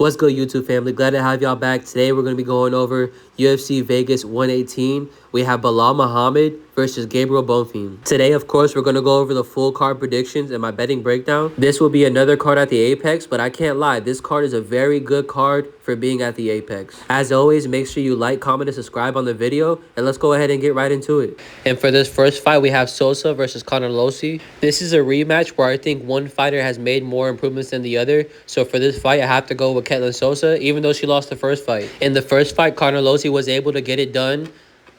What's good, YouTube family? Glad to have y'all back. Today we're going to be going over UFC Vegas 118. We have Bilal Muhammad versus Gabriel Bonfim. Today, of course, we're going to go over the full card predictions and my betting breakdown. This will be another card at the Apex, but I can't lie. This card is a very good card for being at the Apex. As always, make sure you like, comment, and subscribe on the video, and let's go ahead and get right into it. And for this first fight, we have Sosa versus Conor Losey. This is a rematch where I think one fighter has made more improvements than the other. So for this fight, I have to go with Ketlin Sosa, even though she lost the first fight. In the first fight, Conor Losey was able to get it done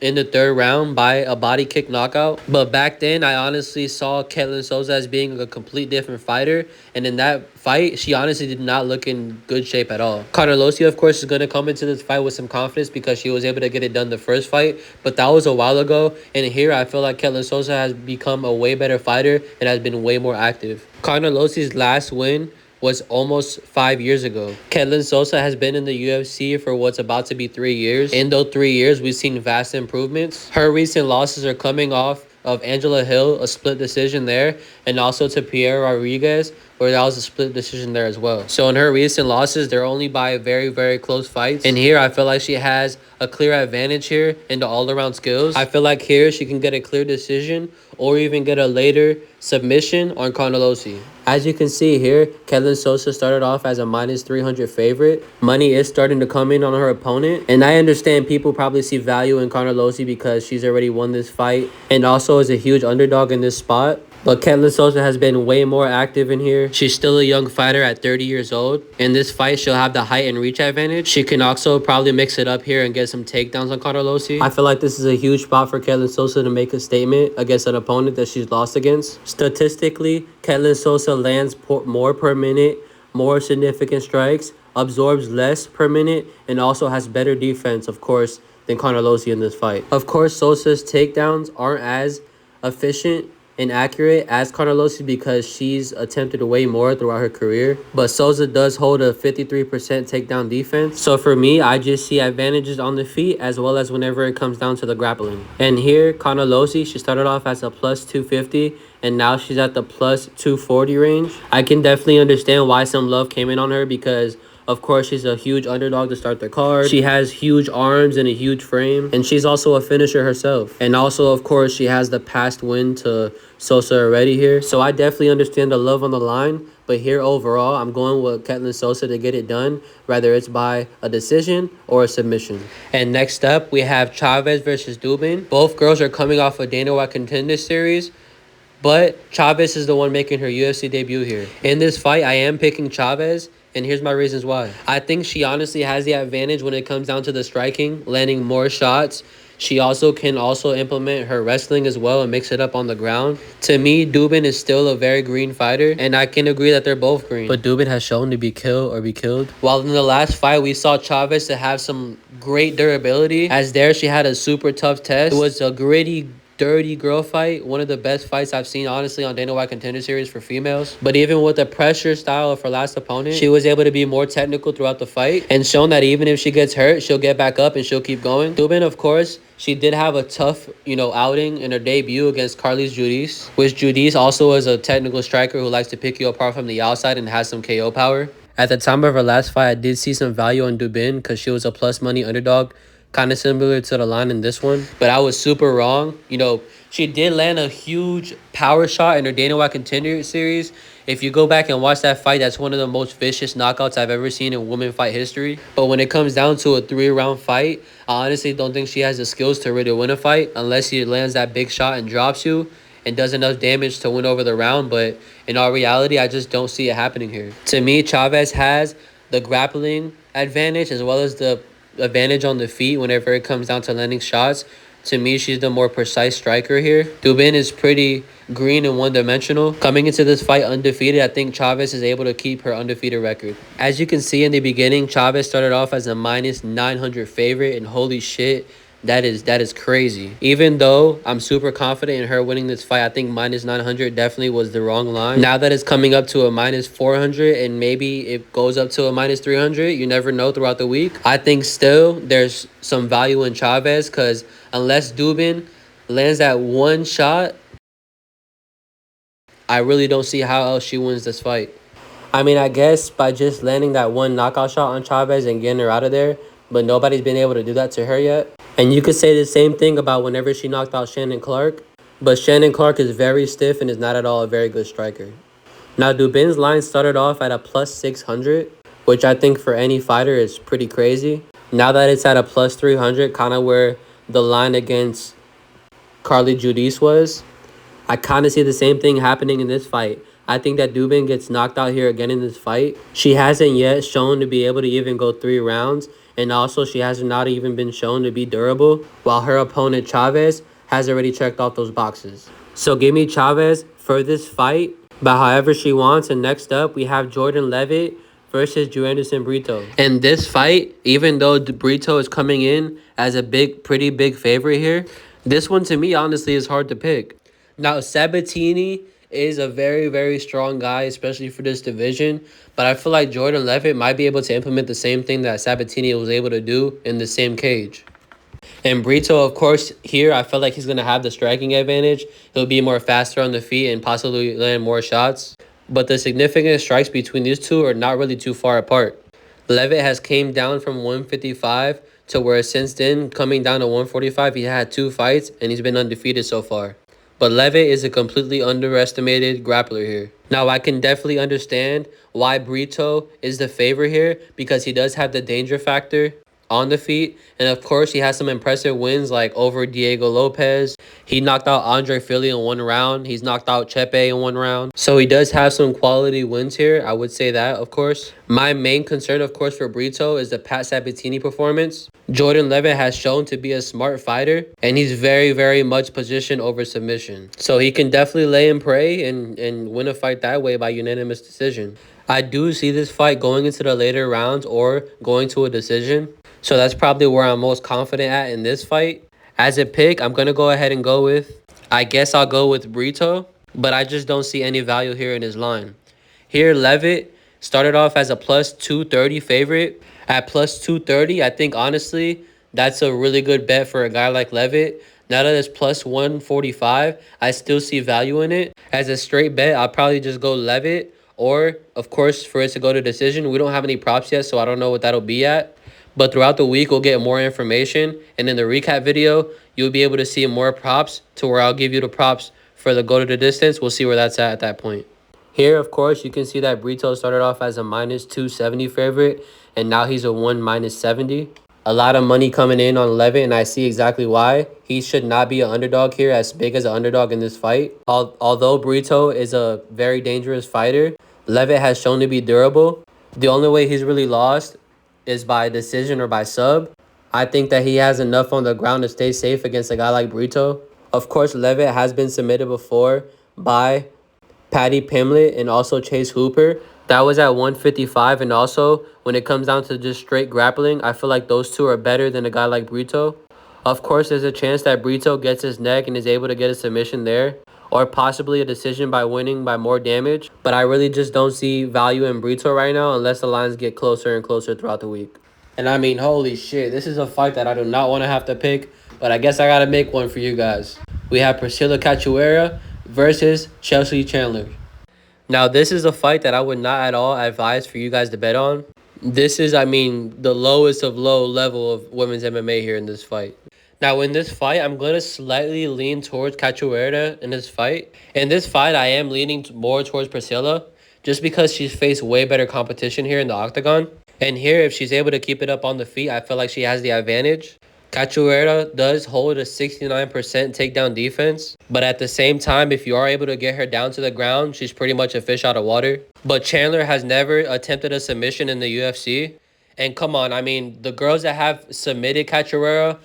in the third round by a body kick knockout. But back then, I honestly saw Ketlin Sosa as being a complete different fighter. And in that fight, she honestly did not look in good shape at all. Conor Losey, of course, is going to come into this fight with some confidence because she was able to get it done the first fight. But that was a while ago. And here, I feel like Ketlin Sosa has become a way better fighter and has been way more active. Conor Losey's last win was almost 5 years ago. Ketlin Sosa has been in the UFC for what's about to be 3 years. In those 3 years, we've seen vast improvements. Her recent losses are coming off of Angela Hill, a split decision there, and also to Pierre Rodriguez, where that was a split decision there as well. So in her recent losses, they're only by very, very close fights. And here, I feel like she has a clear advantage here in the all-around skills. I feel like here, she can get a clear decision or even get a later submission on Conor Losey. As you can see here, Ketlin Sosa started off as a -300 favorite. Money is starting to come in on her opponent. And I understand people probably see value in Conor Losey because she's already won this fight and also is a huge underdog in this spot. But Ketlin Sosa has been way more active in here. She's still a young fighter at 30 years old. In this fight, she'll have the height and reach advantage. She can also probably mix it up here and get some takedowns on Conor Losey. I feel like this is a huge spot for Ketlin Sosa to make a statement against an opponent that she's lost against. Statistically, Ketlin Sosa lands more per minute, more significant strikes, absorbs less per minute, and also has better defense, of course, than Conor Losey in this fight. Of course, Sosa's takedowns aren't as efficient and accurate as Conor Losey because she's attempted way more throughout her career. But Sosa does hold a 53% takedown defense. So for me, I just see advantages on the feet as well as whenever it comes down to the grappling. And here, Conor Losey, she started off as a +250 and now she's at the +240 range. I can definitely understand why some love came in on her because of course, she's a huge underdog to start the card. She has huge arms and a huge frame. And she's also a finisher herself. And also, of course, she has the past win to Sosa already here. So I definitely understand the love on the line. But here, overall, I'm going with Ketlin Sosa to get it done, whether it's by a decision or a submission. And next up, we have Chavez versus Dubin. Both girls are coming off a Dana White Contender Series. But Chavez is the one making her UFC debut here. In this fight, I am picking Chavez. And here's my reasons why. I think she honestly has the advantage when it comes down to the striking, landing more shots. She also can implement her wrestling as well and mix it up on the ground. To me, Dubin is still a very green fighter, and I can agree that they're both green. But Dubin has shown to be killed or be killed. While in the last fight, we saw Chavez to have some great durability. As there, she had a super tough test. It was a gritty, dirty girl fight, one of the best fights I've seen honestly on Dana White Contender Series for females. But even with the pressure style of her last opponent, she was able to be more technical throughout the fight and shown that even if she gets hurt, she'll get back up and she'll keep going. Dubin, of course, she did have a tough, outing in her debut against Carlos Judice, which Judice also is a technical striker who likes to pick you apart from the outside and has some KO power. At the time of her last fight, I did see some value on Dubin because she was a plus money underdog, kind of similar to the line in this one. But I was super wrong. She did land a huge power shot in her Dana White Contender Series. If you go back and watch that fight, that's one of the most vicious knockouts I've ever seen in women fight history. But when it comes down to a 3-round fight, I honestly don't think she has the skills to really win a fight unless she lands that big shot and drops you and does enough damage to win over the round. But in all reality, I just don't see it happening here. To me, Chavez has the grappling advantage as well as the advantage on the feet whenever it comes down to landing shots. To me, she's the more precise striker here. Dubin is pretty green and one-dimensional. Coming into this fight undefeated, I think Chavez is able to keep her undefeated record. As you can see in the beginning, Chavez started off as a -900 favorite, and holy shit, that is crazy. Even though I'm super confident in her winning this fight, I think -900 definitely was the wrong line. Now that it's coming up to a -400 and maybe it goes up to a -300, you never know throughout the week. I think still there's some value in Chavez because unless Dubin lands that one shot, I really don't see how else she wins this fight. I mean, I guess by just landing that one knockout shot on Chavez and getting her out of there, but nobody's been able to do that to her yet. And you could say the same thing about whenever she knocked out Shannon Clark, but Shannon Clark is very stiff and is not at all a very good striker. Now, Dubin's line started off at a plus 600, which I think for any fighter is pretty crazy. Now that it's at a plus 300, kind of where the line against Carly Judice was, I kind of see the same thing happening in this fight. I think that Dubin gets knocked out here again in this fight. She hasn't yet shown to be able to even go 3 rounds, and also she has not even been shown to be durable, while her opponent Chavez has already checked off those boxes. So give me Chavez for this fight, but however she wants. And next up, we have Jordan Levitt versus Joanderson Brito. In this fight, even though Brito is coming in as a pretty big favorite here, this one to me honestly is hard to pick. Now, Sabatini is a very, very strong guy, especially for this division. But I feel like Jordan Levitt might be able to implement the same thing that Sabatini was able to do in the same cage. And Brito, of course, here, I feel like he's going to have the striking advantage. He'll be more faster on the feet and possibly land more shots. But the significant strikes between these two are not really too far apart. Levitt has came down from 155 to where since then, coming down to 145, he had 2 fights and he's been undefeated so far. But Levitt is a completely underestimated grappler here. Now, I can definitely understand why Brito is the favorite here because he does have the danger factor on the feet. And, of course, he has some impressive wins like over Diego Lopez. He knocked out Andre Fili in 1 round. He's knocked out Chepe in 1 round. So he does have some quality wins here. I would say that, of course. My main concern, of course, for Brito is the Pat Sabatini performance. Jordan Levitt has shown to be a smart fighter, and he's very, very much position over submission. So he can definitely lay and pray and win a fight that way by unanimous decision. I do see this fight going into the later rounds or going to a decision. So that's probably where I'm most confident at in this fight. As a pick, I'm going to go ahead and go with, I guess I'll go with Brito, but I just don't see any value here in his line. Here, Levitt started off as a plus 230 favorite. At plus 230, I think, honestly, that's a really good bet for a guy like Levitt. Now that it's plus 145, I still see value in it. As a straight bet, I'll probably just go Levitt. Or, of course, for it to go to decision, we don't have any props yet, so I don't know what that'll be at. But throughout the week, we'll get more information. And in the recap video, you'll be able to see more props to where I'll give you the props for the go to the distance. We'll see where that's at that point. Here, of course, you can see that Brito started off as a minus 270 favorite, and now he's a 1 minus 70. A lot of money coming in on Levitt, and I see exactly why. He should not be an underdog here, as big as an underdog in this fight. Although Brito is a very dangerous fighter, Levitt has shown to be durable. The only way he's really lost is by decision or by sub. I think that he has enough on the ground to stay safe against a guy like Brito. Of course, Levitt has been submitted before by Paddy Pimblett and also Chase Hooper. That was at 155. And also, when it comes down to just straight grappling, I feel like those two are better than a guy like Brito. Of course, there's a chance that Brito gets his neck and is able to get a submission there, or possibly a decision by winning by more damage. But I really just don't see value in Brito right now unless the lines get closer and closer throughout the week. And I mean, holy shit, this is a fight that I do not want to have to pick, but I guess I got to make one for you guys. We have Priscilla Cachoeira versus Chelsea Chandler. Now, this is a fight that I would not at all advise for you guys to bet on. This is, I mean, the lowest of low level of women's MMA here in this fight. Now, in this fight, I'm going to slightly lean towards Cachoeira in this fight. In this fight, I am leaning more towards Priscilla just because she's faced way better competition here in the octagon. And here, if she's able to keep it up on the feet, I feel like she has the advantage. Cachoeira does hold a 69% takedown defense, but at the same time, if you are able to get her down to the ground, she's pretty much a fish out of water. But Chandler has never attempted a submission in the UFC. And come on, I mean, the girls that have submitted Cachoeira,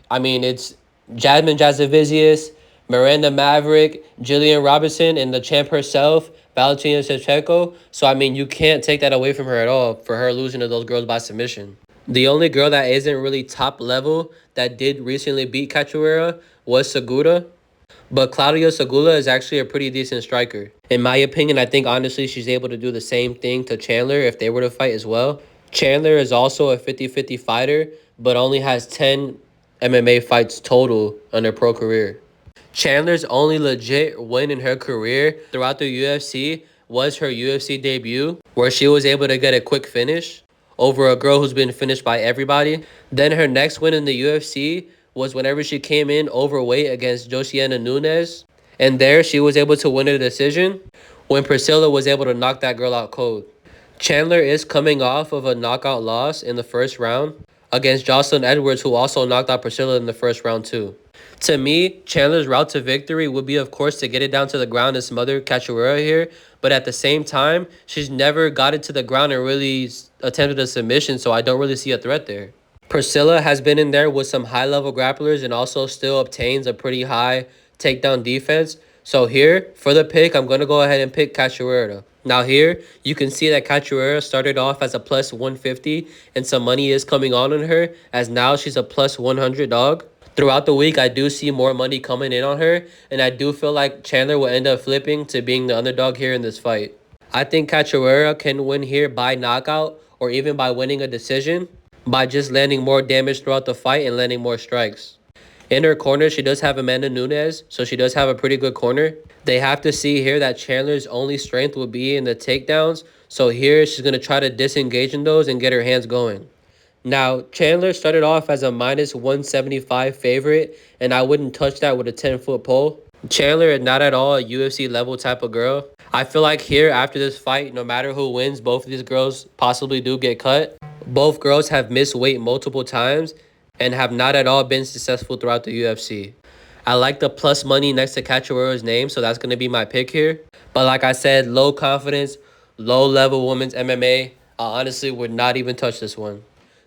I mean, it's Jasmine Jasovicius, Miranda Maverick, Jillian Robinson, and the champ herself, Valentina Shevchenko. So, I mean, you can't take that away from her at all for her losing to those girls by submission. The only girl that isn't really top level that did recently beat Cachoeira was Segura. But Claudia Segura is actually a pretty decent striker. In my opinion, I think honestly she's able to do the same thing to Chandler if they were to fight as well. Chandler is also a 50-50 fighter, but only has 10 MMA fights total on her pro career. Chandler's only legit win in her career throughout the UFC was her UFC debut, where she was able to get a quick finish over a girl who's been finished by everybody. Then her next win in the UFC was whenever she came in overweight against Josiana Nunes. And there she was able to win a decision when Priscilla was able to knock that girl out cold. Chandler is coming off of a knockout loss in the first round against Jocelyn Edwards, who also knocked out Priscilla in the first round too. To me, Chandler's route to victory would be, of course, to get it down to the ground and smother Cachoeira here. But at the same time, she's never got it to the ground and really attempted a submission, so I don't really see a threat there. Priscilla has been in there with some high-level grapplers and also still obtains a pretty high takedown defense. So here, for the pick, I'm going to go ahead and pick Cachoeira. Now here, you can see that Cachoeira started off as a plus 150, and some money is coming on her, as now she's a plus 100 dog. Throughout the week, I do see more money coming in on her, and I do feel like Chandler will end up flipping to being the underdog here in this fight. I think Cachoeira can win here by knockout or even by winning a decision by just landing more damage throughout the fight and landing more strikes. In her corner, she does have Amanda Nunes, so she does have a pretty good corner. They have to see here that Chandler's only strength will be in the takedowns, so here she's going to try to disengage in those and get her hands going. Now, Chandler started off as a minus 175 favorite, and I wouldn't touch that with a 10-foot pole. Chandler is not at all a UFC level type of girl. I feel like here, after this fight, no matter who wins, both of these girls possibly do get cut. Both girls have missed weight multiple times and have not at all been successful throughout the UFC. I like the plus money next to Cachoeira's name, so that's going to be my pick here. But like I said, low confidence, low level women's MMA. I honestly would not even touch this one.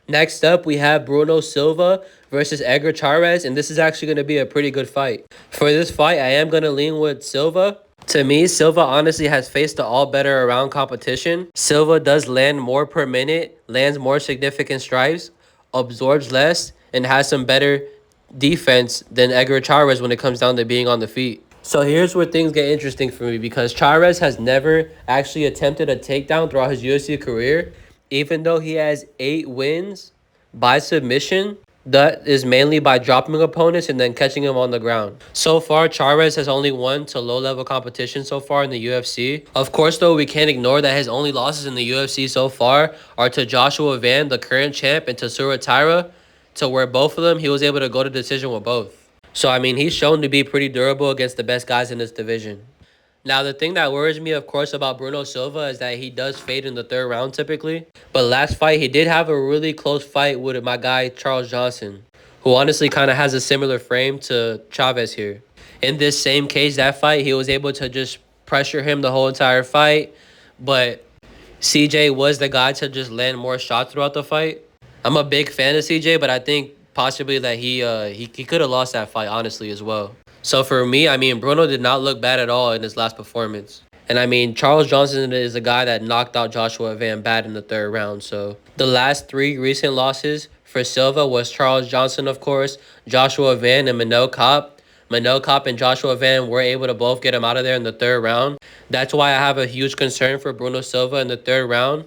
Next up, we have Bruno Silva versus Edgar Chairez, and this is actually going to be a pretty good fight. For this fight, I am going to lean with Silva. To me, Silva honestly has faced the all better around competition. Silva does land more per minute, lands more significant strikes, absorbs less, and has some better defense than Edgar Chairez when it comes down to being on the feet. So here's where things get interesting for me, because Chairez has never actually attempted a takedown throughout his UFC career. Even though he has 8 wins by submission, that is mainly by dropping opponents and then catching them on the ground. So far, Chairez has only won to low-level competition so far in the UFC. Of course, though, we can't ignore that his only losses in the UFC so far are to Joshua Van, the current champ, and to Sura Taira, to where both of them, he was able to go to decision with both. So, I mean, he's shown to be pretty durable against the best guys in this division. Now, the thing that worries me, of course, about Bruno Silva is that he does fade in the third round typically. But last fight, he did have a really close fight with my guy, Charles Johnson, who honestly kind of has a similar frame to Chavez here. In this same case, that fight, he was able to just pressure him the whole entire fight. But CJ was the guy to just land more shots throughout the fight. I'm a big fan of CJ, but I think possibly that he could have lost that fight, honestly, as well. So for me, I mean, Bruno did not look bad at all in his last performance. And I mean, Charles Johnson is a guy that knocked out Joshua Van bad in the third round. So the last 3 recent losses for Silva was Charles Johnson, of course, Joshua Van, and Manel Kape. Manel Kape and Joshua Van were able to both get him out of there in the third round. That's why I have a huge concern for Bruno Silva in the third round,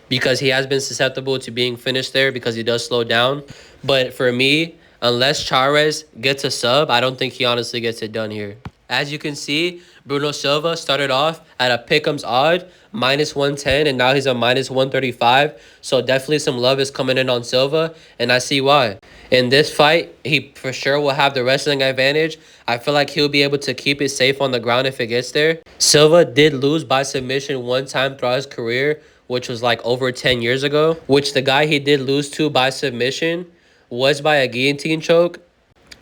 because he has been susceptible to being finished there because he does slow down. But for me, unless Chairez gets a sub, I don't think he honestly gets it done here. As you can see, Bruno Silva started off at a pick'ems odd, minus 110, and now he's a minus 135. So definitely some love is coming in on Silva, and I see why. In this fight, he for sure will have the wrestling advantage. I feel like he'll be able to keep it safe on the ground if it gets there. Silva did lose by submission one time throughout his career, which was like over 10 years ago, which the guy he did lose to by submission was by a guillotine choke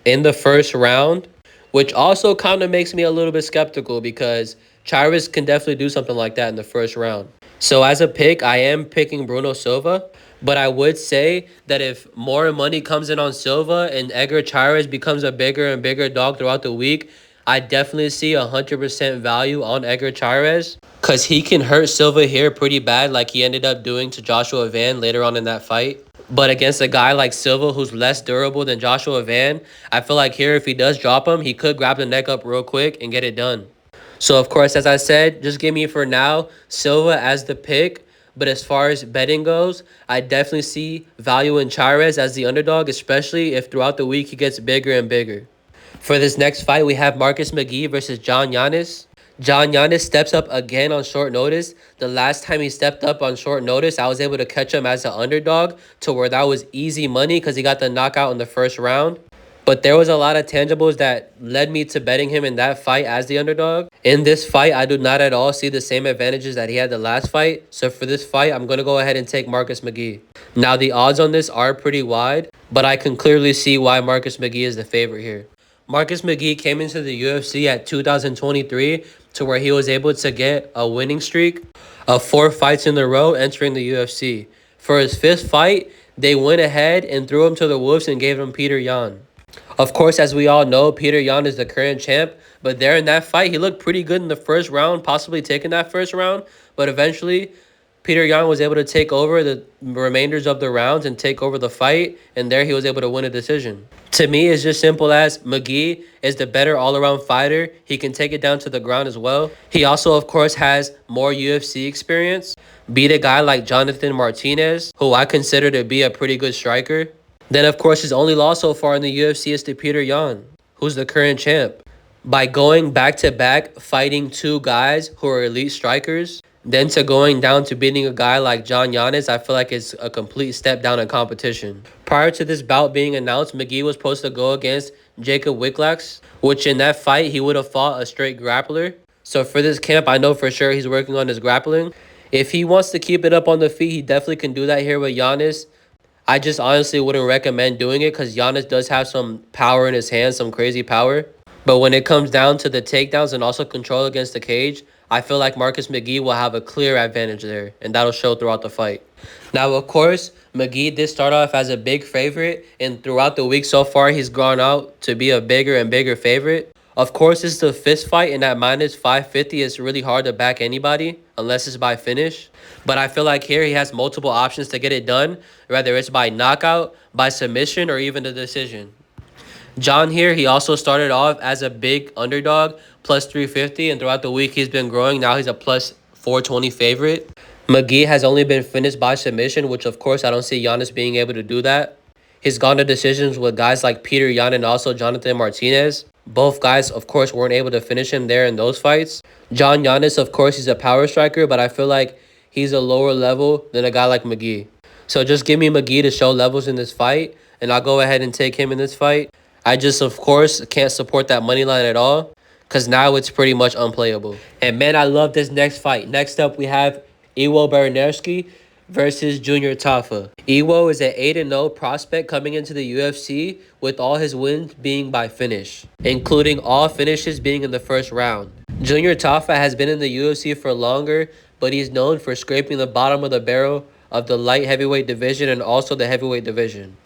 in the first round, which also kind of makes me a little bit skeptical because Chairez can definitely do something like that in the first round. So as a pick, I am picking Bruno Silva, but I would say that if more money comes in on Silva and Edgar Chairez becomes a bigger and bigger dog throughout the week, I definitely see 100% value on Edgar Chairez, because he can hurt Silva here pretty bad like he ended up doing to Joshua Van later on in that fight. But against a guy like Silva, who's less durable than Joshua Van, I feel like here, if he does drop him, he could grab the neck up real quick and get it done. So, of course, as I said, just give me for now Silva as the pick. But as far as betting goes, I definitely see value in Chairez as the underdog, especially if throughout the week he gets bigger and bigger. For this next fight, we have Marcus McGee versus John Yanis. John Giannis steps up again on short notice. The last time he stepped up on short notice, I was able to catch him as an underdog to where that was easy money because he got the knockout in the first round. But there was a lot of tangibles that led me to betting him in that fight as the underdog. In this fight, I do not at all see the same advantages that he had the last fight. So for this fight, I'm going to go ahead and take Marcus McGee. Now, the odds on this are pretty wide, but I can clearly see why Marcus McGee is the favorite here. Marcus McGee came into the UFC at 2023 to where he was able to get a winning streak of 4 fights in a row entering the UFC. For his 5th fight, they went ahead and threw him to the wolves and gave him Peter Yan. Of course, as we all know, Peter Yan is the current champ, but there in that fight, he looked pretty good in the first round, possibly taking that first round, but eventually Peter Yan was able to take over the remainders of the rounds and take over the fight, and there he was able to win a decision. To me, it's just simple as McGee is the better all-around fighter. He can take it down to the ground as well. He also, of course, has more UFC experience. Beat a guy like Jonathan Martinez, who I consider to be a pretty good striker. Then, of course, his only loss so far in the UFC is to Peter Yan, who's the current champ. By going back-to-back, fighting 2 guys who are elite strikers, then to going down to beating a guy like John Giannis, I feel like it's a complete step down in competition. Prior to this bout being announced, McGee was supposed to go against Jacob Wicklax, which in that fight, he would have fought a straight grappler. So for this camp, I know for sure he's working on his grappling. If he wants to keep it up on the feet, he definitely can do that here with Giannis. I just honestly wouldn't recommend doing it because Giannis does have some power in his hands, some crazy power. But when it comes down to the takedowns and also control against the cage, I feel like Marcus McGee will have a clear advantage there, and that'll show throughout the fight. Now, of course, McGee did start off as a big favorite, and throughout the week so far, he's gone out to be a bigger and bigger favorite. Of course, it's the 5th fight, and at minus 550, it's really hard to back anybody unless it's by finish. But I feel like here he has multiple options to get it done, whether it's by knockout, by submission, or even the decision. John here, he also started off as a big underdog, plus 350, and throughout the week he's been growing. Now he's a plus 420 favorite. McGee has only been finished by submission, which of course I don't see Giannis being able to do that. He's gone to decisions with guys like Peter Yan and also Jonathan Martinez. Both guys, of course, weren't able to finish him there in those fights. John Giannis, of course, he's a power striker, but I feel like he's a lower level than a guy like McGee. So just give me McGee to show levels in this fight, and I'll go ahead and take him in this fight. I just, of course, can't support that money line at all because now it's pretty much unplayable. And, man, I love this next fight. Next up, we have Iwo Baranerski versus Junior Tafa. Iwo is an 8-0 prospect coming into the UFC with all his wins being by finish, including all finishes being in the first round. Junior Tafa has been in the UFC for longer, but he's known for scraping the bottom of the barrel of the light heavyweight division and also the heavyweight division.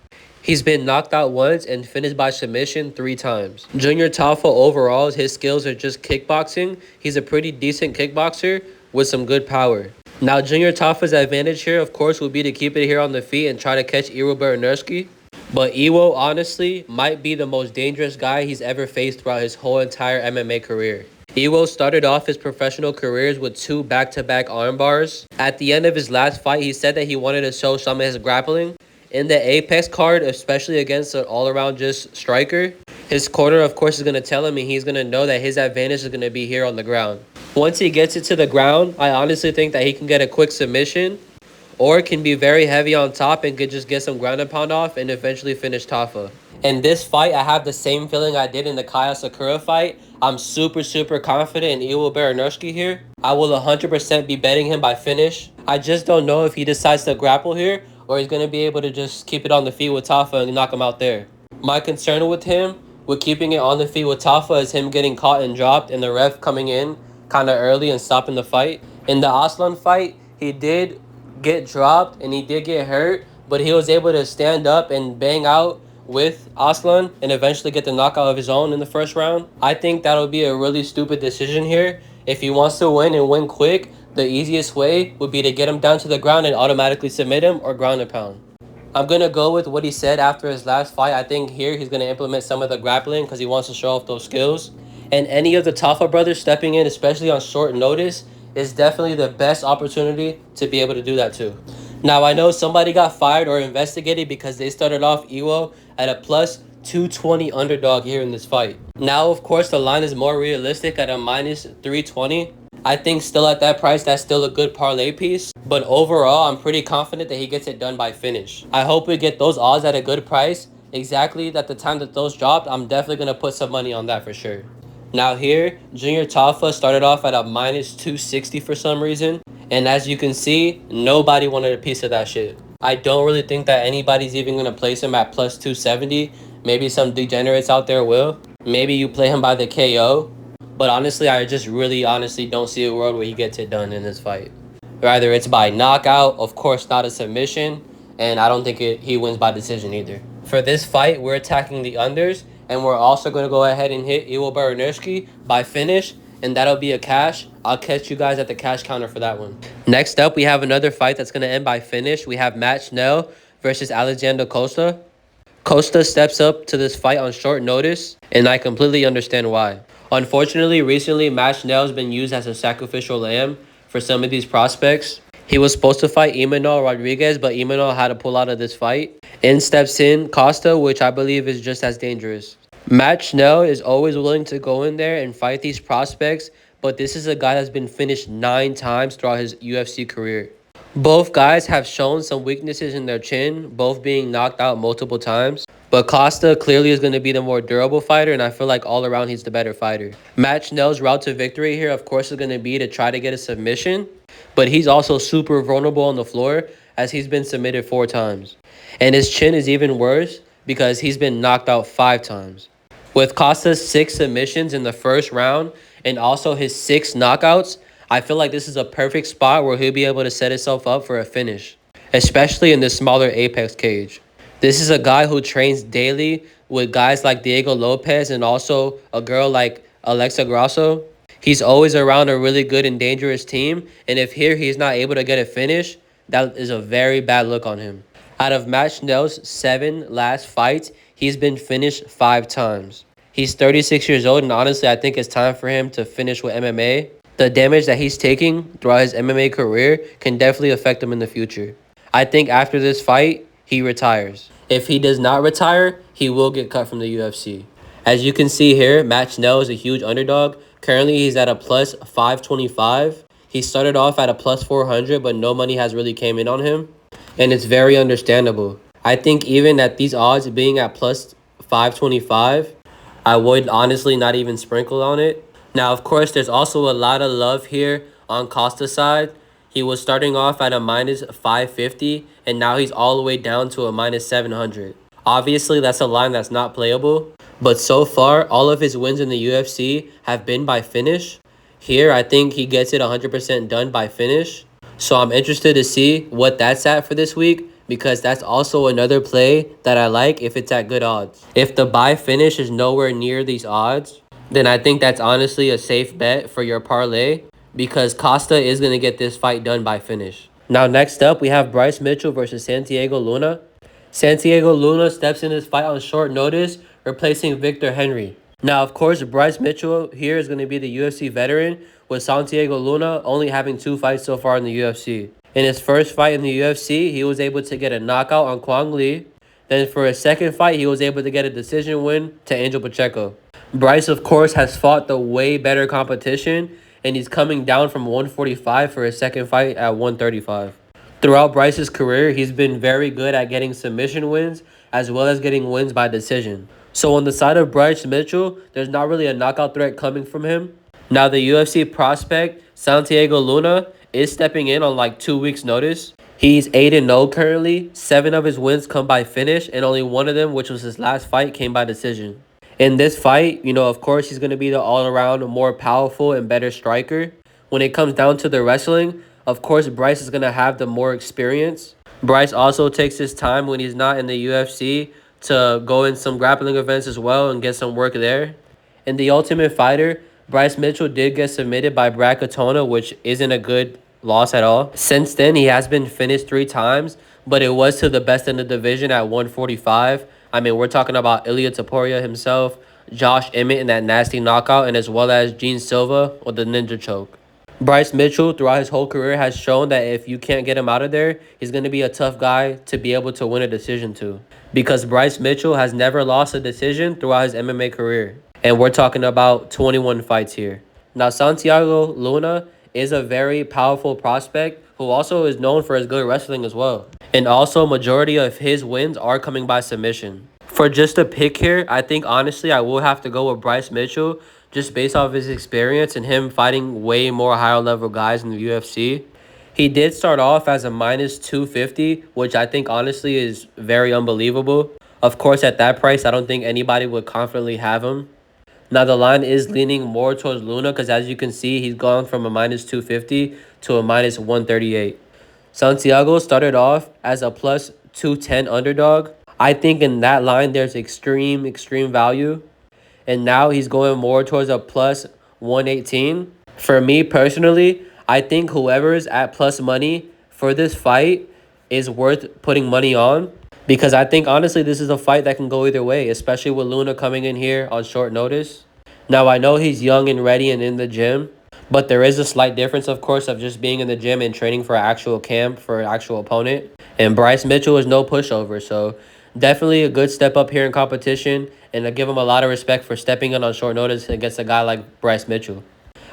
He's been knocked out once and finished by submission 3 times. Junior Tafa overall, his skills are just kickboxing. He's a pretty decent kickboxer with some good power. Now, Junior Tafa's advantage here, of course, would be to keep it here on the feet and try to catch Iwo Baranerski. But Iwo, honestly, might be the most dangerous guy he's ever faced throughout his whole entire MMA career. Iwo started off his professional careers with 2 back-to-back arm bars. At the end of his last fight, he said that he wanted to show some of his grappling. In the Apex card, especially against an all-around just striker, his corner, of course, is going to tell him and he's going to know that his advantage is going to be here on the ground. Once he gets it to the ground, I honestly think that he can get a quick submission or can be very heavy on top and could just get some ground and pound off and eventually finish Tafa. In this fight, I have the same feeling I did in the Kaya Sakura fight. I'm super confident in Iwo Baranerski here. I will 100% be betting him by finish. I just don't know if he decides to grapple here or he's going to be able to just keep it on the feet with Tafa and knock him out there. My concern with him, with keeping it on the feet with Tafa, is him getting caught and dropped and the ref coming in kind of early and stopping the fight. In the Aslan fight, he did get dropped and he did get hurt, but he was able to stand up and bang out with Aslan and eventually get the knockout of his own in the first round. I think that'll be a really stupid decision here. If he wants to win and win quick, the easiest way would be to get him down to the ground and automatically submit him or ground and pound. I'm going to go with what he said after his last fight. I think here he's going to implement some of the grappling because he wants to show off those skills. And any of the Tafa brothers stepping in, especially on short notice, is definitely the best opportunity to be able to do that too. Now, I know somebody got fired or investigated because they started off Iwo at a plus 220 underdog here in this fight. Now, of course, the line is more realistic at a minus 320. I think still at that price, that's still a good parlay piece. But overall, I'm pretty confident that he gets it done by finish. I hope we get those odds at a good price. Exactly at the time that those dropped, I'm definitely going to put some money on that for sure. Now here, Junior Tafa started off at a minus 260 for some reason. And as you can see, nobody wanted a piece of that shit. I don't really think that anybody's even going to place him at plus 270. Maybe some degenerates out there will. Maybe you play him by the KO. But honestly, I just really honestly don't see a world where he gets it done in this fight. Rather, it's by knockout, of course not a submission, and I don't think he wins by decision either. For this fight, we're attacking the unders, and we're also going to go ahead and hit Iwo Baranerski by finish, and that'll be a cash. I'll catch you guys at the cash counter for that one. Next up, we have another fight that's going to end by finish. We have Matt Schnell versus Alexander Costa. Costa steps up to this fight on short notice, and I completely understand why. Unfortunately, recently, Matt Schnell has been used as a sacrificial lamb for some of these prospects. He was supposed to fight Imanol Rodriguez, but Imanol had to pull out of this fight. In steps in Costa, which I believe is just as dangerous. Matt Schnell is always willing to go in there and fight these prospects, but this is a guy that's been finished 9 times throughout his UFC career. Both guys have shown some weaknesses in their chin, both being knocked out multiple times. But Costa clearly is going to be the more durable fighter, and I feel like all around he's the better fighter. Matt Schnell's route to victory here, of course, is going to be to try to get a submission. But he's also super vulnerable on the floor, as he's been submitted 4 times. And his chin is even worse because he's been knocked out 5 times. With Costa's 6 submissions in the first round and also his 6 knockouts, I feel like this is a perfect spot where he'll be able to set himself up for a finish, especially in this smaller Apex cage. This is a guy who trains daily with guys like Diego Lopez and also a girl like Alexa Grasso. He's always around a really good and dangerous team, and if here he's not able to get a finish, that is a very bad look on him. Out of Matt Schnell's 7 last fights, he's been finished 5 times. He's 36 years old, and honestly, I think it's time for him to finish with MMA. The damage that he's taking throughout his MMA career can definitely affect him in the future. I think after this fight, he retires. If he does not retire, he will get cut from the UFC. As you can see here, Matt Schnell is a huge underdog. Currently, he's at a plus 525. He started off at a plus 400, but no money has really came in on him. And it's very understandable. I think even at these odds being at plus 525, I would honestly not even sprinkle on it. Now, of course, there's also a lot of love here on Costa's side. He was starting off at a minus 550, and now he's all the way down to a minus 700. Obviously, that's a line that's not playable. But so far, all of his wins in the UFC have been by finish. Here, I think he gets it 100% done by finish. So I'm interested to see what that's at for this week, because that's also another play that I like if it's at good odds. If the by finish is nowhere near these odds, then I think that's honestly a safe bet for your parlay, because Costa is going to get this fight done by finish. Now, next up, we have Bryce Mitchell versus Santiago Luna. Santiago Luna steps in this fight on short notice, replacing Victor Henry. Now, of course, Bryce Mitchell here is going to be the UFC veteran, with Santiago Luna only having 2 fights so far in the UFC. In his first fight in the UFC, he was able to get a knockout on Kwang Lee. Then for his second fight, he was able to get a decision win to Angel Pacheco. Bryce, of course, has fought the way better competition, and he's coming down from 145 for his second fight at 135. Throughout Bryce's career, he's been very good at getting submission wins as well as getting wins by decision. So on the side of Bryce Mitchell, there's not really a knockout threat coming from him. Now, the UFC prospect, Santiago Luna, is stepping in on like 2 weeks' notice. He's 8-0 currently. 7 of his wins come by finish, and only 1 of them, which was his last fight, came by decision. In this fight, of course, he's going to be the all-around more powerful and better striker. When it comes down to the wrestling, of course, Bryce is going to have the more experience. Bryce also takes his time when he's not in the UFC to go in some grappling events as well and get some work there. In The Ultimate Fighter, Bryce Mitchell did get submitted by Brad Katona, which isn't a good loss at all. Since then, he has been finished 3 times, but it was to the best in the division at 145. I mean, we're talking about Ilya Taporia himself, Josh Emmett in that nasty knockout, and as well as Gene Silva with the ninja choke. Bryce Mitchell, throughout his whole career, has shown that if you can't get him out of there, he's going to be a tough guy to be able to win a decision to. Because Bryce Mitchell has never lost a decision throughout his MMA career. And we're talking about 21 fights here. Now, Santiago Luna is a very powerful prospect who also is known for his good wrestling as well. And also, majority of his wins are coming by submission. For just a pick here, I think honestly I will have to go with Bryce Mitchell just based off his experience and him fighting way more higher level guys in the UFC. He did start off as a minus 250, which I think honestly is very unbelievable. Of course, at that price, I don't think anybody would confidently have him. Now, the line is leaning more towards Luna because as you can see, he's gone from a minus 250 to a minus 138. Santiago started off as a plus 210 underdog. I think in that line, there's extreme value. And now he's going more towards a plus 118. For me personally, I think whoever is at plus money for this fight is worth putting money on. Because I think, honestly, this is a fight that can go either way, especially with Luna coming in here on short notice. Now, I know he's young and ready and in the gym, but there is a slight difference, of course, of just being in the gym and training for an actual camp for an actual opponent. And Bryce Mitchell is no pushover, so definitely a good step up here in competition, and I give him a lot of respect for stepping in on short notice against a guy like Bryce Mitchell.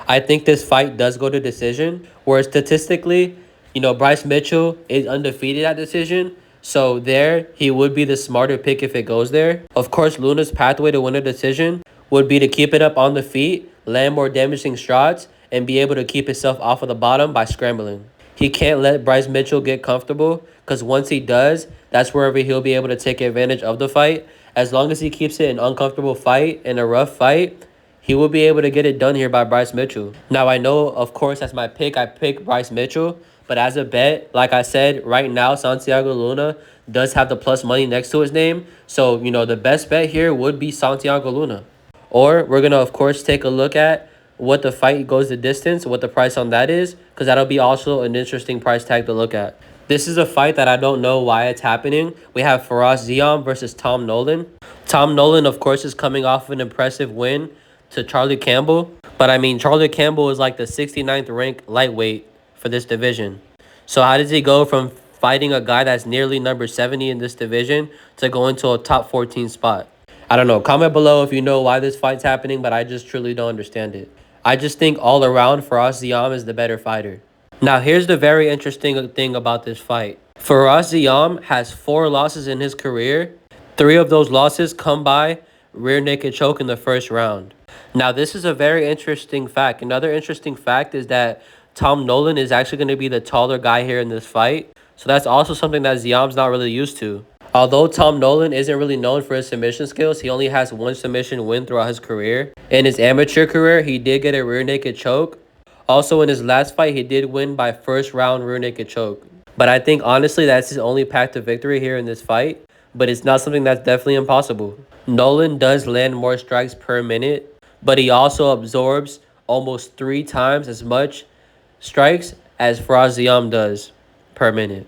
I think this fight does go to decision, where statistically, Bryce Mitchell is undefeated at decision, so there he would be the smarter pick if it goes there. Of course, Luna's pathway to win a decision would be to keep it up on the feet, land more damaging shots, and be able to keep himself off of the bottom by scrambling. He can't let Bryce Mitchell get comfortable because once he does, that's wherever he'll be able to take advantage of the fight. As long as he keeps it an uncomfortable fight and a rough fight, he will be able to get it done here by Bryce Mitchell. Now, I know, of course, as my pick, I picked Bryce Mitchell. But as a bet, like I said, right now, Santiago Luna does have the plus money next to his name. So, the best bet here would be Santiago Luna. Or we're going to, of course, take a look at what the fight goes the distance, what the price on that is, because that'll be also an interesting price tag to look at. This is a fight that I don't know why it's happening. We have Faraz Ziam versus Tom Nolan. Tom Nolan, of course, is coming off an impressive win to Charlie Campbell. But, I mean, Charlie Campbell is like the 69th ranked lightweight for this division. So how does he go from fighting a guy that's nearly number 70 in this division to go into a top 14 spot? I don't know. Comment below if you know why this fight's happening, but I just truly don't understand it. I just think all around Faraz Ziam is the better fighter. Now, here's the very interesting thing about this fight. Faraz Ziam has 4 losses in his career. 3 of those losses come by rear naked choke in the first round. Now, this is a very interesting fact. Another interesting fact is that Tom Nolan is actually going to be the taller guy here in this fight. So that's also something that Ziam's not really used to. Although Tom Nolan isn't really known for his submission skills, he only has 1 submission win throughout his career. In his amateur career, he did get a rear naked choke. Also, in his last fight, he did win by first round rear naked choke. But I think, honestly, that's his only path to victory here in this fight. But it's not something that's definitely impossible. Nolan does land more strikes per minute, but he also absorbs almost 3 times as much strikes as Faraz Ziam does per minute.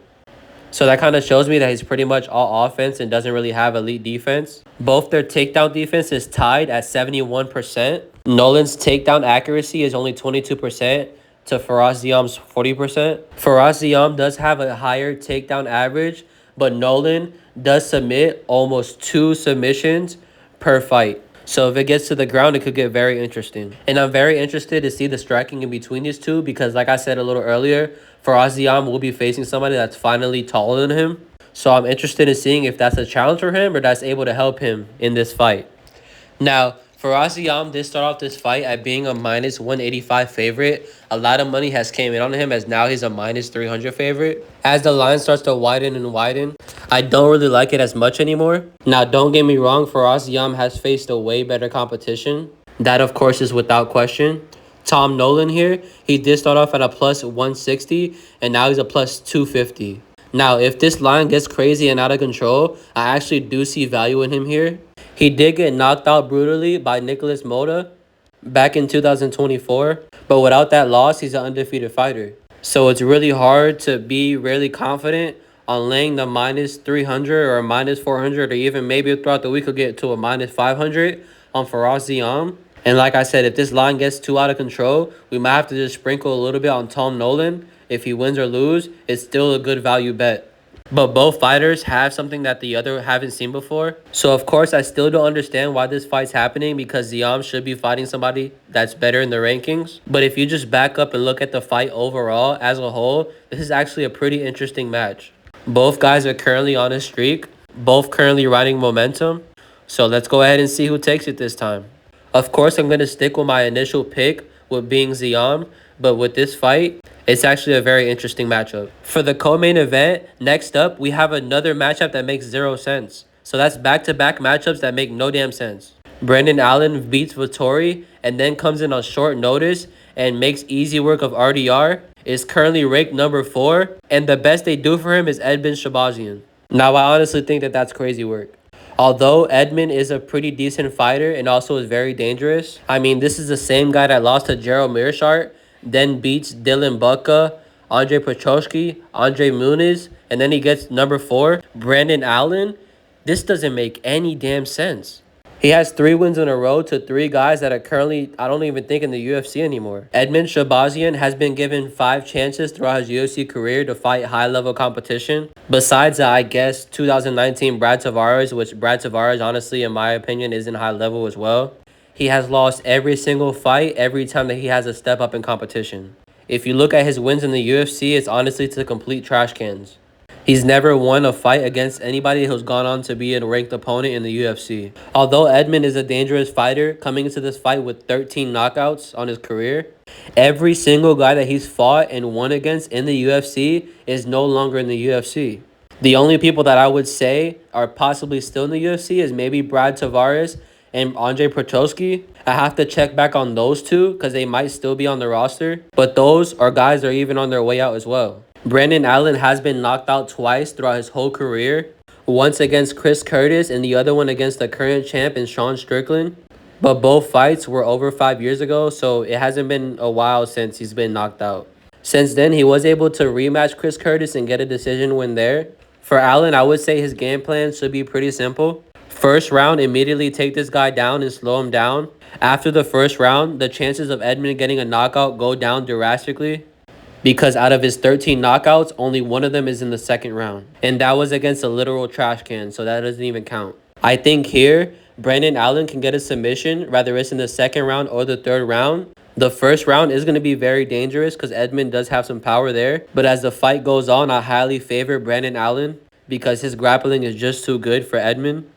So that kind of shows me that he's pretty much all offense and doesn't really have elite defense. Both their takedown defense is tied at 71%. Nolan's takedown accuracy is only 22% to Faraz Ziam's 40%. Faraz Ziam does have a higher takedown average, but Nolan does submit almost 2 submissions per fight. So if it gets to the ground, it could get very interesting. And I'm very interested to see the striking in between these two because, like I said a little earlier, Faraz Ziam will be facing somebody that's finally taller than him. So I'm interested in seeing if that's a challenge for him or that's able to help him in this fight. Now, Faraz Ziam did start off this fight at being a minus 185 favorite. A lot of money has came in on him as now he's a minus 300 favorite. As the line starts to widen and widen, I don't really like it as much anymore. Now, don't get me wrong, Faraz Ziam has faced a way better competition. That, of course, is without question. Tom Nolan here, he did start off at a plus 160, and now he's a plus 250. Now, if this line gets crazy and out of control, I actually do see value in him here. He did get knocked out brutally by Nicholas Mota back in 2024, but without that loss, he's an undefeated fighter. So it's really hard to be really confident on laying the minus 300 or a minus 400 or even maybe throughout the week will get to a minus 500 on Faraz Ziam. And like I said, if this line gets too out of control, we might have to just sprinkle a little bit on Tom Nolan. If he wins or lose, it's still a good value bet. But both fighters have something that the other haven't seen before. So of course, I still don't understand why this fight's happening, because Ziam should be fighting somebody that's better in the rankings. But if you just back up and look at the fight overall as a whole, this is actually a pretty interesting match. Both guys are currently on a streak, both currently riding momentum. So let's go ahead and see who takes it this time. Of course, I'm going to stick with my initial pick with being Ziam, but with this fight, it's actually a very interesting matchup. For the co-main event, next up, we have another matchup that makes 0 sense. So that's back-to-back matchups that make no damn sense. Brendan Allen beats Vittori and then comes in on short notice and makes easy work of RDR, is currently ranked number 4, and the best they do for him is Edmund Shabazian. Now, I honestly think that that's crazy work. Although Edmund is a pretty decent fighter and also is very dangerous. I mean, this is the same guy that lost to Gerald Mearshart, then beats Dylan Bucka, Andre Petroski, Andre Muniz, and then he gets number 4, Brandon Allen. This doesn't make any damn sense. He has 3 wins in a row to 3 guys that are currently, I don't even think, in the UFC anymore. Edmund Shabazian has been given 5 chances throughout his UFC career to fight high-level competition. Besides, I guess, 2019 Brad Tavares, which Brad Tavares, honestly, in my opinion, isn't high level as well. He has lost every single fight every time that he has a step up in competition. If you look at his wins in the UFC, it's honestly to complete trash cans. He's never won a fight against anybody who's gone on to be a ranked opponent in the UFC. Although Edmund is a dangerous fighter, coming into this fight with 13 knockouts on his career, every single guy that he's fought and won against in the UFC is no longer in the UFC. The only people that I would say are possibly still in the UFC is maybe Brad Tavares and Andre Petroski. I have to check back on those two because they might still be on the roster. But those are guys that are even on their way out as well. Brandon Allen has been knocked out twice throughout his whole career. Once against Chris Curtis and the other one against the current champ and Sean Strickland. But both fights were over 5 years ago, so it hasn't been a while since he's been knocked out. Since then, he was able to rematch Chris Curtis and get a decision win there. For Allen, I would say his game plan should be pretty simple. First round, immediately take this guy down and slow him down. After the first round, the chances of Edmund getting a knockout go down drastically, because out of his 13 knockouts, only one of them is in the second round. And that was against a literal trash can, so that doesn't even count. I think here, Brandon Allen can get a submission, whether it's in the second round or the third round. The first round is going to be very dangerous because Edmund does have some power there. But as the fight goes on, I highly favor Brandon Allen because his grappling is just too good for Edmund.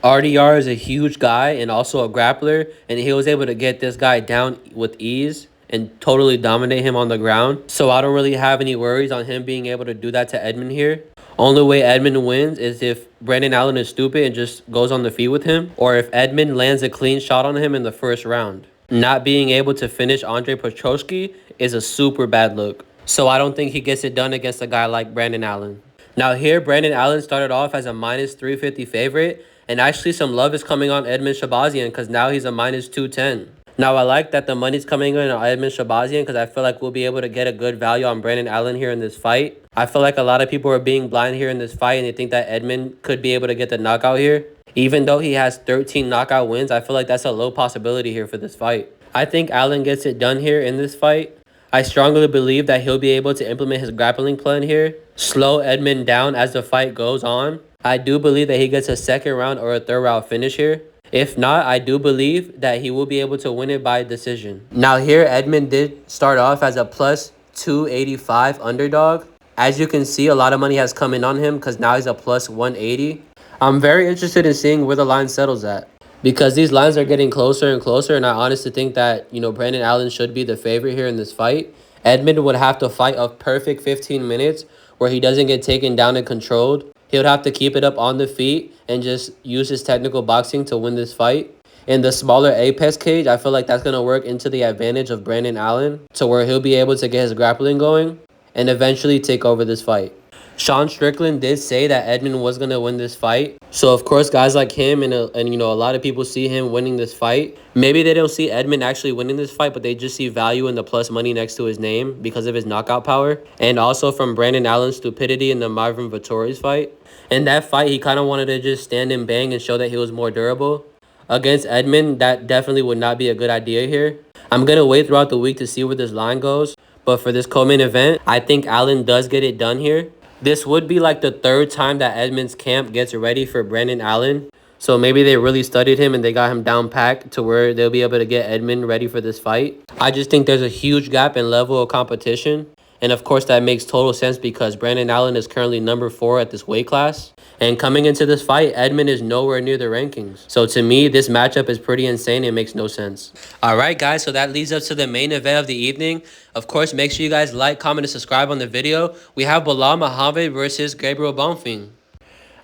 RDR is a huge guy and also a grappler, and he was able to get this guy down with ease and totally dominate him on the ground. So I don't really have any worries on him being able to do that to Edmund here. Only way Edmund wins is if Brandon Allen is stupid and just goes on the feet with him, or if Edmund lands a clean shot on him in the first round. Not being able to finish Andre Petroski is a super bad look. So I don't think he gets it done against a guy like Brandon Allen. Now here, Brandon Allen started off as a minus 350 favorite, and actually some love is coming on Edmund Shabazian because now he's a minus 210. Now, I like that the money's coming in on Edmund Shabazian because I feel like we'll be able to get a good value on Brandon Allen here in this fight. I feel like a lot of people are being blind here in this fight and they think that Edmund could be able to get the knockout here. Even though he has 13 knockout wins, I feel like that's a low possibility here for this fight. I think Allen gets it done here in this fight. I strongly believe that he'll be able to implement his grappling plan here, slow Edmund down as the fight goes on. I do believe that he gets a second round or a third round finish here. If not, I do believe that he will be able to win it by decision. Now here, Edmund did start off as a plus 285 underdog. As you can see, a lot of money has come in on him because now he's a plus 180. I'm very interested in seeing where the line settles at, because these lines are getting closer and closer, and I honestly think that, Brandon Allen should be the favorite here in this fight. Edmund would have to fight a perfect 15 minutes where he doesn't get taken down and controlled. He would have to keep it up on the feet and just use his technical boxing to win this fight. In the smaller Apex cage, I feel like that's going to work into the advantage of Brandon Allen to where he'll be able to get his grappling going and eventually take over this fight. Sean Strickland did say that Edmund was going to win this fight. So, of course, guys like him and a lot of people see him winning this fight. Maybe they don't see Edmund actually winning this fight, but they just see value in the plus money next to his name because of his knockout power. And also from Brandon Allen's stupidity in the Marvin Vittori's fight. In that fight, he kind of wanted to just stand and bang and show that he was more durable. against Edmond, that definitely would not be a good idea here. I'm going to wait throughout the week to see where this line goes. But for this co-main event, I think Allen does get it done here. This would be like the third time that Edmond's camp gets ready for Brandon Allen. So maybe they really studied him and they got him down packed to where they'll be able to get Edmond ready for this fight. I just think there's a huge gap in level of competition. And of course, that makes total sense because Brandon Allen is currently number 4 at this weight class. And coming into this fight, Edmond is nowhere near the rankings. So to me, this matchup is pretty insane. It makes no sense. All right, guys. So that leads us to the main event of the evening. Of course, make sure you guys like, comment, and subscribe on the video. We have Belal Muhammad versus Gabriel Bonfim.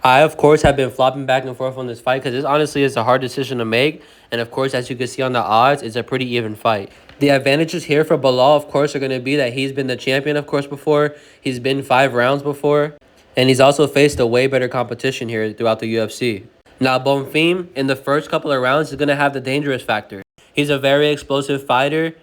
I, of course, have been flopping back and forth on this fight because this honestly is a hard decision to make. And, of course, as you can see on the odds, it's a pretty even fight. The advantages here for Belal, of course, are going to be that he's been the champion, of course, before. He's been 5 rounds before. And he's also faced a way better competition here throughout the UFC. Now, Bonfim, in the first couple of rounds, is going to have the dangerous factor. He's a very explosive fighter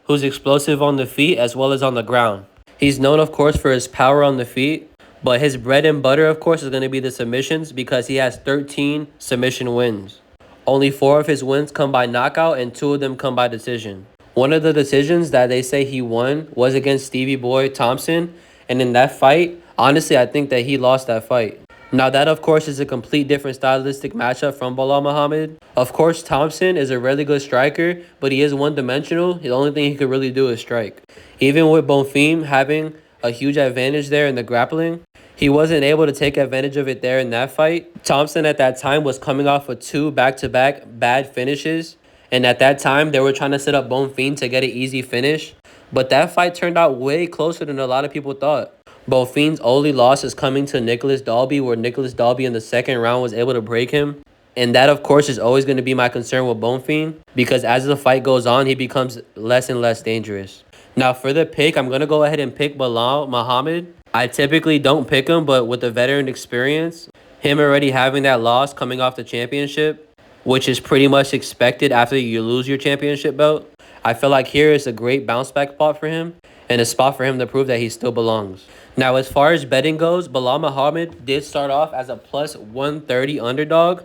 who's explosive on the feet as well as on the ground. He's known, of course, for his power on the feet. But his bread and butter, of course, is going to be the submissions because he has 13 submission wins. Only 4 of his wins come by knockout and 2 of them come by decision. One of the decisions that they say he won was against Stevie Boy Thompson. And in that fight, honestly, I think that he lost that fight. Now that, of course, is a complete different stylistic matchup from Belal Muhammad. Of course, Thompson is a really good striker, but he is one-dimensional. The only thing he could really do is strike. Even with Bonfim having a huge advantage there in the grappling, he wasn't able to take advantage of it there in that fight. Thompson at that time was coming off of 2 back-to-back bad finishes. And at that time, they were trying to set up Bonfim to get an easy finish. But that fight turned out way closer than a lot of people thought. Bonfim's only loss is coming to Nicholas Dalby, where Nicholas Dalby in the second round was able to break him. And that, of course, is always going to be my concern with Bonfim, because as the fight goes on, he becomes less and less dangerous. Now, for the pick, I'm going to go ahead and pick Belal Muhammad. I typically don't pick him, but with the veteran experience, him already having that loss coming off the championship, which is pretty much expected after you lose your championship belt, I feel like here is a great bounce back spot for him and a spot for him to prove that he still belongs. Now, as far as betting goes, Belal Muhammad did start off as a plus 130 underdog.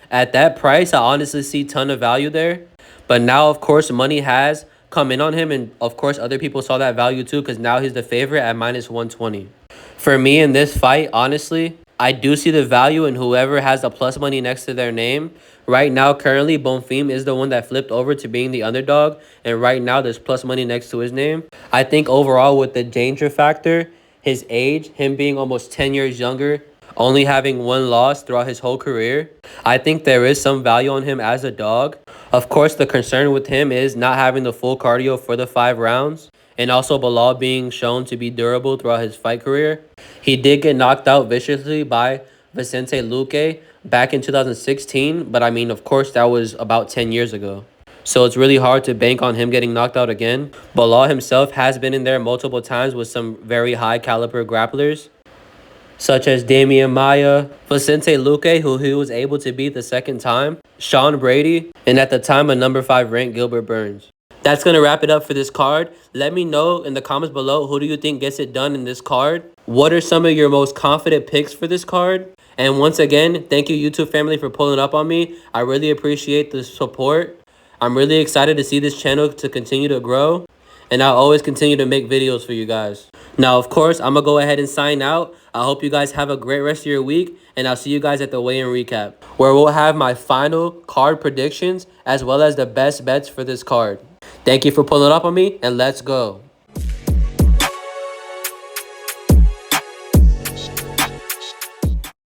At that price, I honestly see a ton of value there. But now, of course, money has come in on him, and of course, other people saw that value too because now he's the favorite at minus 120. For me in this fight, honestly, I do see the value in whoever has the plus money next to their name. Right now, currently, Bonfim is the one that flipped over to being the underdog. And right now, there's plus money next to his name. I think overall, with the danger factor, his age, him being almost 10 years younger, only having 1 loss throughout his whole career, I think there is some value on him as a dog. Of course, the concern with him is not having the full cardio for the 5 rounds. And also Belal being shown to be durable throughout his fight career. He did get knocked out viciously by Vicente Luque back in 2016. But I mean, of course, that was about 10 years ago. So it's really hard to bank on him getting knocked out again. Belal himself has been in there multiple times with some very high caliber grapplers, such as Damian Maia, Vicente Luque, who he was able to beat the second time, Sean Brady, and at the time a number 5 ranked Gilbert Burns. That's going to wrap it up for this card. Let me know in the comments below, who do you think gets it done in this card? What are some of your most confident picks for this card? And once again, thank you YouTube family for pulling up on me. I really appreciate the support. I'm really excited to see this channel to continue to grow. And I'll always continue to make videos for you guys. Now, of course, I'm going to go ahead and sign out. I hope you guys have a great rest of your week. And I'll see you guys at the weigh-in recap, where we'll have my final card predictions as well as the best bets for this card. Thank you for pulling up on me, and let's go.